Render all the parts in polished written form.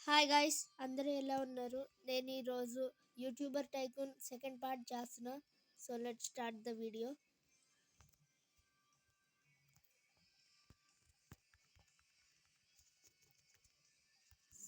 Hi guys, అందరూ ఎలా ఉన్నారు? నేను ఈరోజు యూట్యూబర్ టైకూన్ సెకండ్ పార్ట్ చేస్తున్నా. So let start the video.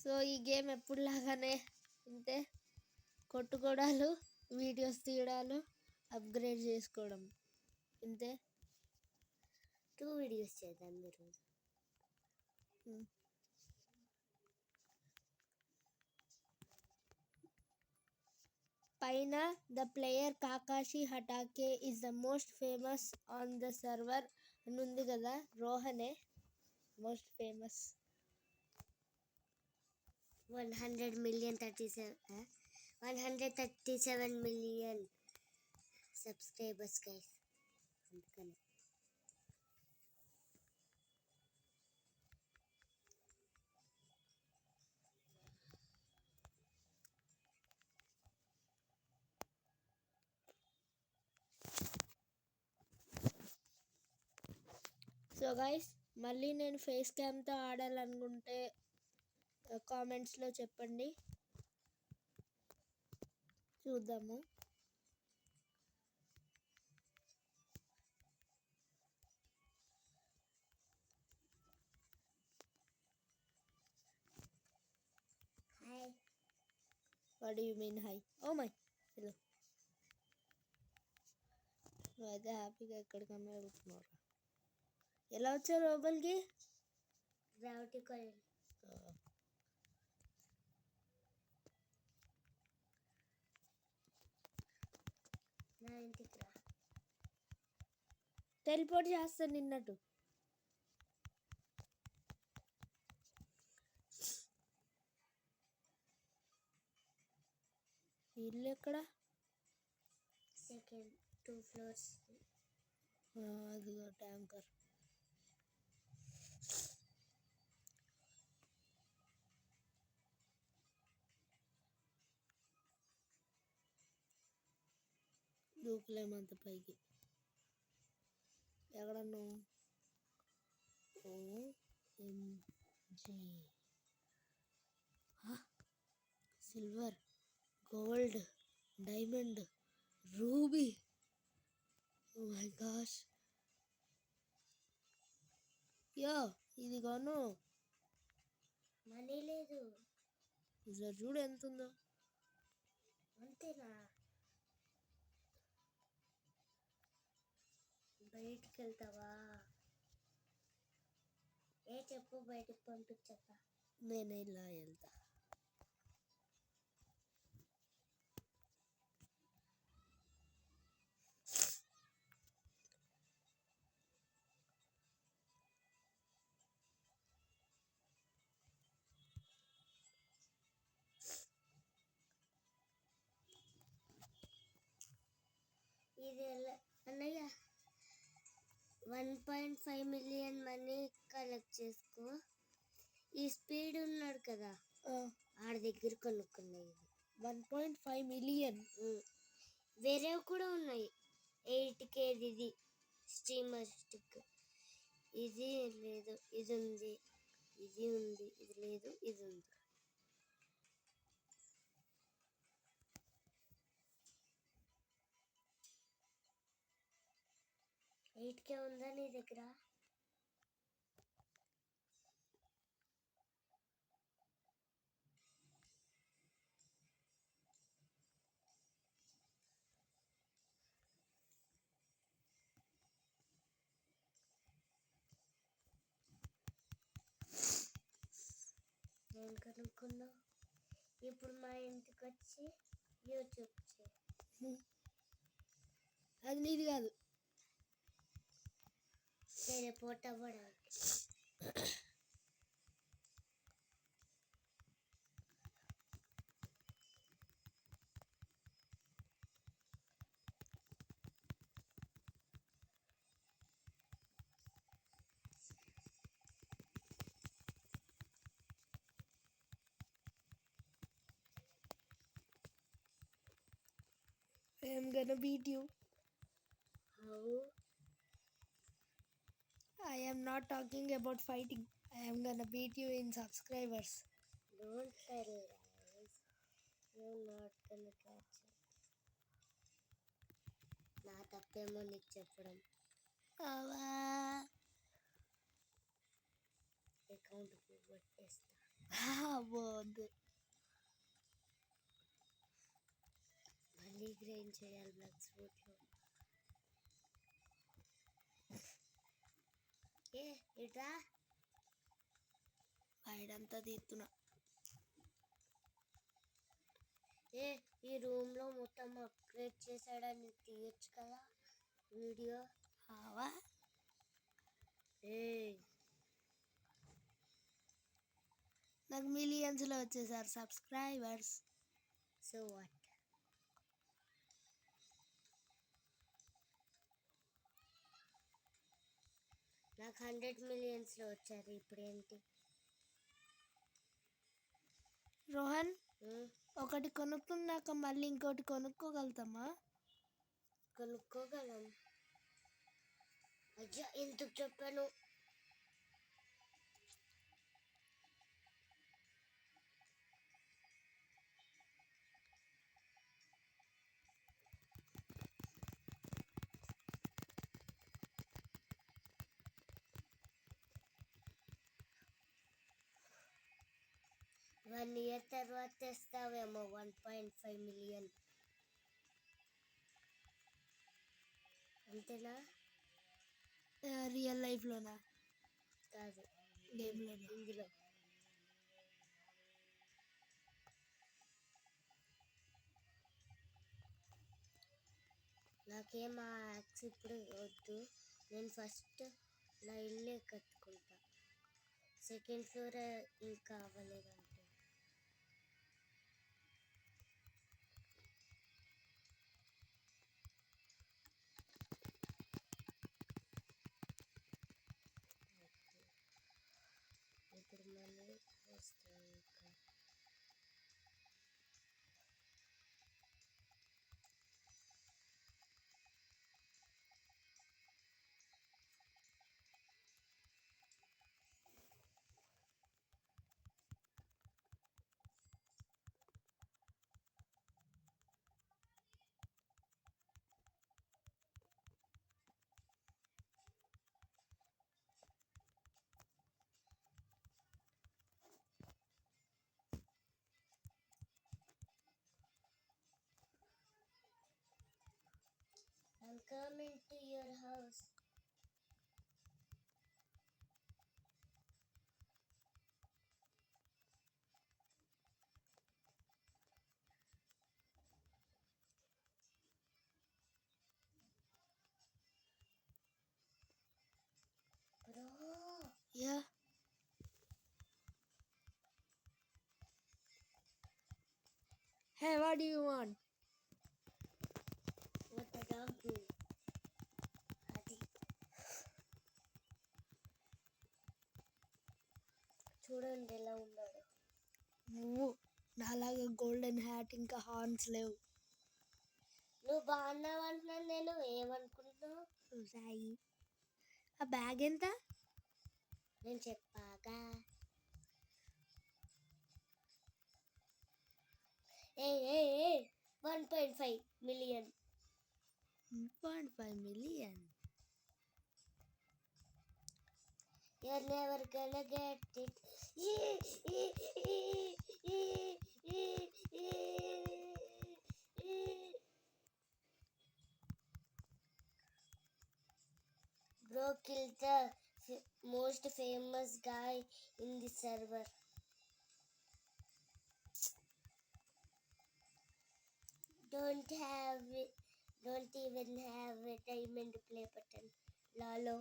So ఈ గేమ్ ఎప్పుడులాగానే ఇంతే, కొట్టుకోవడాలు, వీడియోస్ తీయడాలు, అప్గ్రేడ్ చేసుకోవడం ఇంతే. 2 వీడియోస్ చేద్దాం ఈరోజు. పైన the player Kakashi Hatake is the most famous on the server అని ఉంది కదా, రోహనే most famous. 137 million subscribers guys. అందుకని సో గైస్, మళ్ళీ నేను ఫేస్ క్యామ్తో ఆడాలనుకుంటే కామెంట్స్లో చెప్పండి, చూద్దాము. Hi. What do you mean hi? Oh my hello. నువ్వైతే హ్యాపీగా ఎక్కడికన్నా వెళ్తున్నావు. ఎలా వచ్చావు లోపలికి? Gravity coil. నా ఇంటికి రా. టెలిపోర్ట్ చేస్తాను నిన్నట్టు. ఇల్లు ఎక్కడ? Second 2 floors. అదిగో ట్యాంకర్. దూకులేమంత పైకి. ఎక్కడన్నా silver, gold, diamond, ruby. Oh my gosh. Yo ఇది కొను. మనీ లేదు. ఒకసారి చూడు ఎంత ఉందో. అంతేనా? బయటికి వెళ్తావా? చెప్పు, బయటికి పంపించక్క. నేను ఇలా వెళ్తా. ఇది అన్నయ్య 1.5 మిలియన్ మనీ కలెక్ట్ చేసుకో. ఈ స్పీడ్ ఉన్నాడు కదా, ఆడ దగ్గర కొనుక్కున్నాయి. 1.5 మిలియన్. వేరేవి కూడా ఉన్నాయి. 8K ఇది స్టీమర్ స్టిక్. ఇది లేదు, ఇది ఉంది, ఇది ఉంది, ఇది లేదు, ఇది ఉంది. ఎయిట్కే ఉందా నీ దగ్గర? నేను కనుక్కున్నా. ఇప్పుడు మా ఇంటికి వచ్చి యూట్యూబ్ చేయి. అది నీది కాదు. టెలిపోర్ట్ అవ్వడానికి. I am gonna beat you. How? I am not talking about fighting. I am gonna beat you in subscribers. Don't tell guys. You're not gonna catch it. నా తప్పేమో నీకు చెప్పడం. అకౌంట్ కొట్టేస్తా. బాగుంది. మళ్ళీ గ్రైండ్ చేయాలి బ్లాక్ స్పోర్ట్లో. ఇట్రా బయటంతా తీస్తున్నా. ఈ రూమ్లో మొత్తం అప్గ్రేడ్ చేశాడని తీయచ్చు కదా వీడియో. ఆవా నాకు మిలియన్స్లో వచ్చేసారు సబ్స్క్రైబర్స్. So what? నాకు 100 మిలియన్స్లో వచ్చారు. ఇప్పుడు ఏంటి రోహన్, ఒకటి కొనుక్కున్నాక మళ్ళీ ఇంకోటి కొనుక్కోగలుగుతామా? కొనుక్కోగలం. అయ్యా ఎందుకు చెప్పాను? వన్ ఇయర్ తర్వాత తెస్తావేమో 1.5 మిలియన్. అంతేనా? రియల్ లైఫ్లోనా? కాదు, గేమ్లోనా? ఇందులో. నాకేం ఆ యాక్స్ ఇప్పుడు వద్దు. నేను ఫస్ట్ నా ఇల్లే కట్టుకుంటా. సెకండ్ ఫ్లోర్ ఇంకా అవ్వలేదంటే. ఇప్పుడు మళ్ళీ వస్తాయి ఇంకా. I'm coming to your house. Bro. Yeah. Hey, what do you want? What the dog do? అది చూడండి ఎలా ఉన్నాడు. నువ్వు నాలాగా గోల్డెన్ హ్యాట్ ఇంకా హార్న్స్ లేవు. నువ్వు బాగున్నావు అంటున్నాను. నేను ఏమనుకుంటున్నావు? సాయి, ఆ బ్యాగ్ ఎంత? నేను చెప్పాగా. 1.5 million. 1.5 million. You're never gonna get it. Bro killed the most famous guy in the server. Don't even have a diamond play button. Lalo.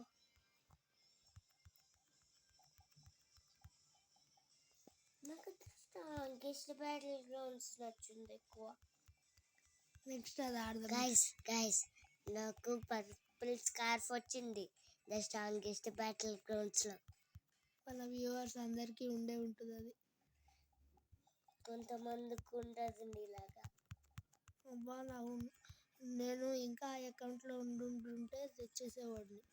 నాకు స్ట్రాంగెస్ట్ బ్యాటిల్ గ్రౌండ్స్ నచ్చింది ఎక్కువ. నెక్స్ట్ అది ఆడదాం. గైస్ నాకు పర్పుల్ స్కార్ఫ్ వచ్చింది the strongest battle గ్రౌండ్స్లో. మన viewers అందరికీ ఉంటుంది అది. కొంతమందికి ఉండదు ఇలాగా. అబ్బా, నేను ఇంకా ఆ అకౌంట్లో ఉండుంటుంటే తెచ్చేసేవాడిని.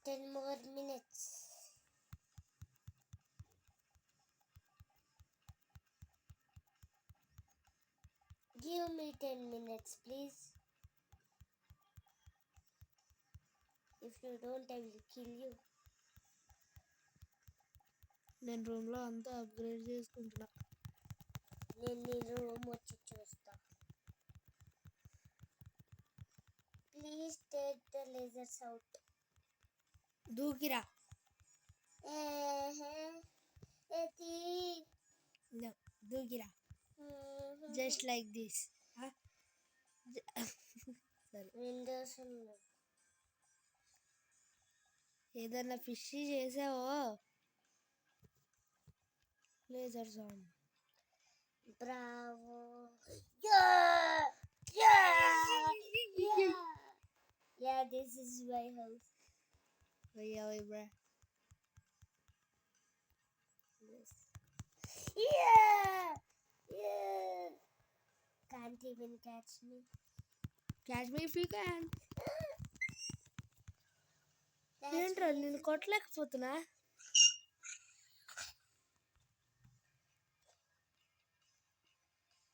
10 more minutes. Give me 10 minutes, please. If you don't, I will kill you. నేను రూమ్లో అంతా అప్గ్రేడ్ చేసుకుంటున్నా. నేను నీ రూమ్ వచ్చి చూస్తా. Please take the lasers out. దూకిరా. No, దూకిరా. Just like this. సరే, విండోస్ ఉన్నాయి. ఏదన్నా ఫిష్ చేసావో laser sound. Bravo. Yeah! Yeah! Yeah! Yeah, this is my house. పోయావు bro. Yes. Yeah! Yeah! Can't even catch me. Catch me if you can. Catch ఏంట్రా me. నేను కొట్టలేకపోతున్నా.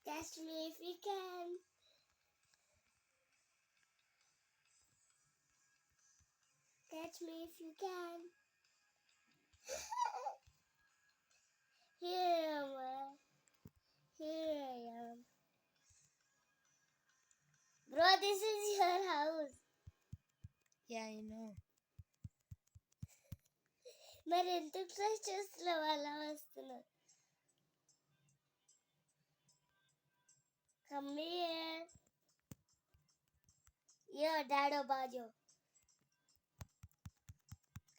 Catch me if you can. Catch me if you can. Here I am. Here I am. Bro, this is your house. Yeah I know. మరి ఎందుకు try చేస్తున్నావు? అలా వస్తున్నావు. Come here. Yo, Dado Bajo.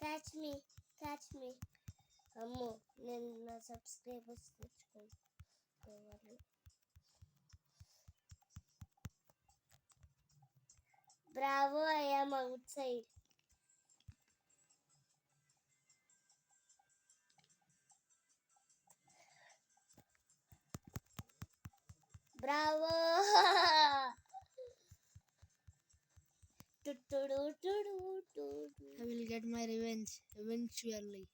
Catch me. Catch me. అమ్మో, నేను నా subscribers తెచ్చుకోవాలి. Bravo, I am outside. Bravo. I will get my revenge eventually.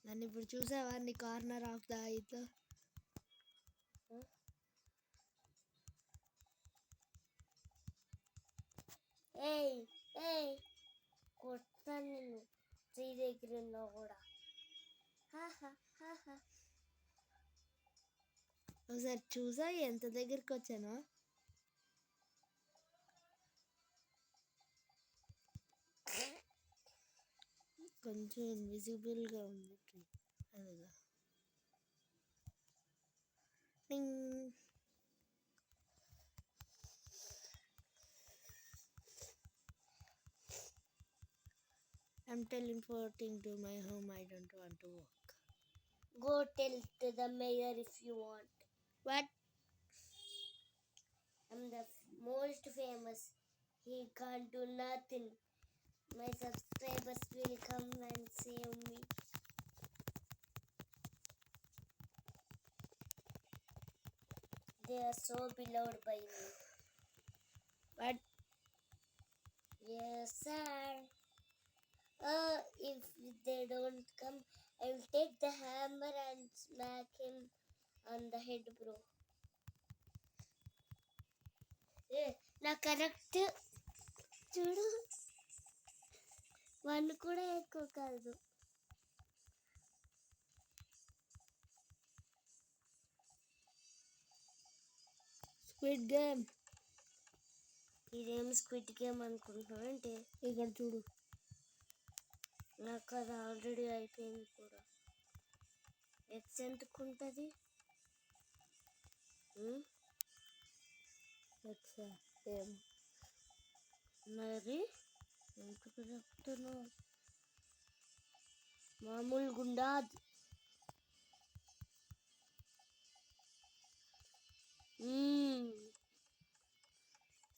నన్ను ఇప్పుడు చూసావా నీ కార్నర్ ఆఫ్ ద ఐతో. కొడతాను నేను ట్రీ దగ్గర ఉన్నా కూడా. ఒకసారి చూసా ఎంత దగ్గరికి వచ్చానో. కొంచెం ఇన్విజిబుల్గా ఉంది ట్రీ. అదిగా I'm teleporting to my home. I don't want to walk. Go tell to the mayor if you want. What? I'm the most famous. He can't do nothing. My subscribers will come and save me. They are so beloved by me. What? Yes, sir. If they don't come, I will take the hammer and smack him on the head, bro. నా correct చూడు, 1 కూడా ఎక్కువ కాదు. Squid game. ఇదేం squid game అనుకుంటున్నావు అంటే? ఇక్కడ చూడు. నాకు అది ఆల్రెడీ అయిపోయింది కూడా. ఎక్స్ ఎంతకు ఉంటుంది? ఎక్స్ ఏం మరి ఎందుకు చెప్తున్నావు? మామూలు గుండా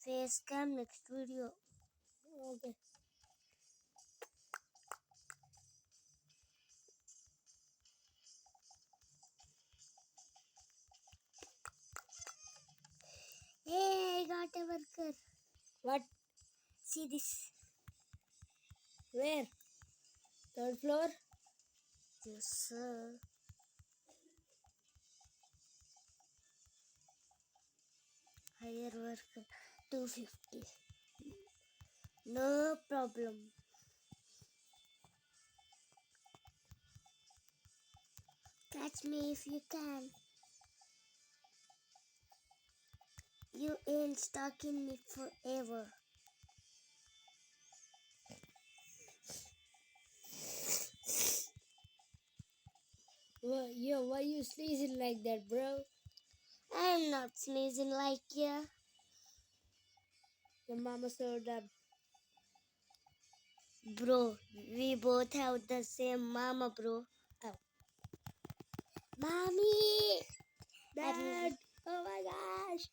Face cam next video. Okay. Hey, I got a burger. What? See this? Where? Third floor? Yes, sir. Higher burger. 250. No problem. Catch me if you can. You ain't stalking me forever. Yo, why you sneezing like that, bro? I'm not sneezing like you. Your mama served up. Bro, we both have the same mama, bro. Oh. Mommy! Dad! Oh my gosh!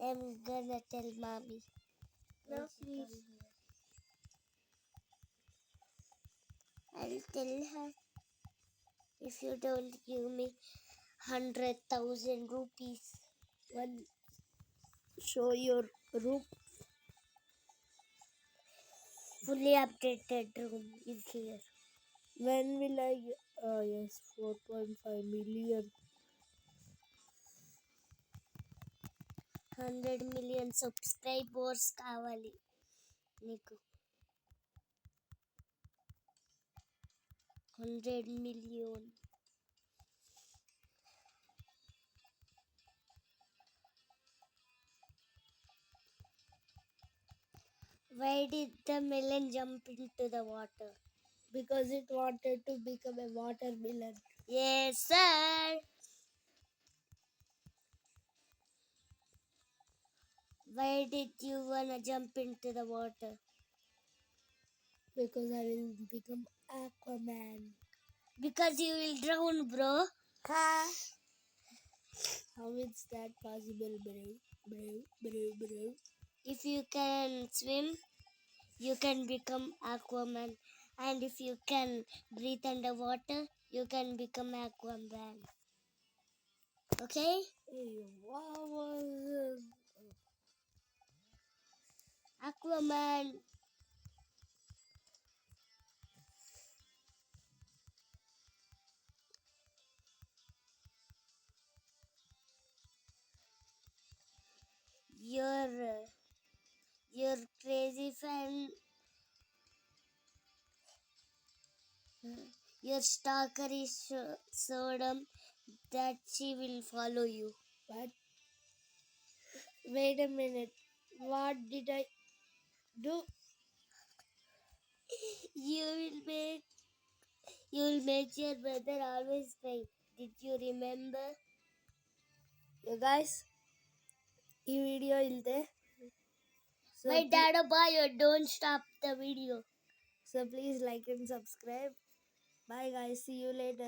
I'm gonna tell mommy. No, When she please. come here. I'll tell her if you don't give me 100,000 rupees. One, show your room. Fully updated room is here. When will I get? Oh yes, 4.5 million. 100 million subscribers కావాలి నీకు 100 million. Why did the melon jump into the water? Because it wanted to become a watermelon. Yes, sir. Why did you wanna jump into the water? Because I will become Aquaman. Because you will drown, bro. Ha! How is that possible, bro? If you can swim, you can become Aquaman. And if you can breathe underwater, you can become Aquaman. Okay? Hey, what was this? Aquaman. Your crazy fan, your stalker is so dumb that she will follow you. What? Wait a minute. What did I do? You will make your brother always cry. Did you remember? You guys, ఈ video వెళ్తే My dad, boy, don't stop the video. so please like and subscribe. Bye guys, see you later.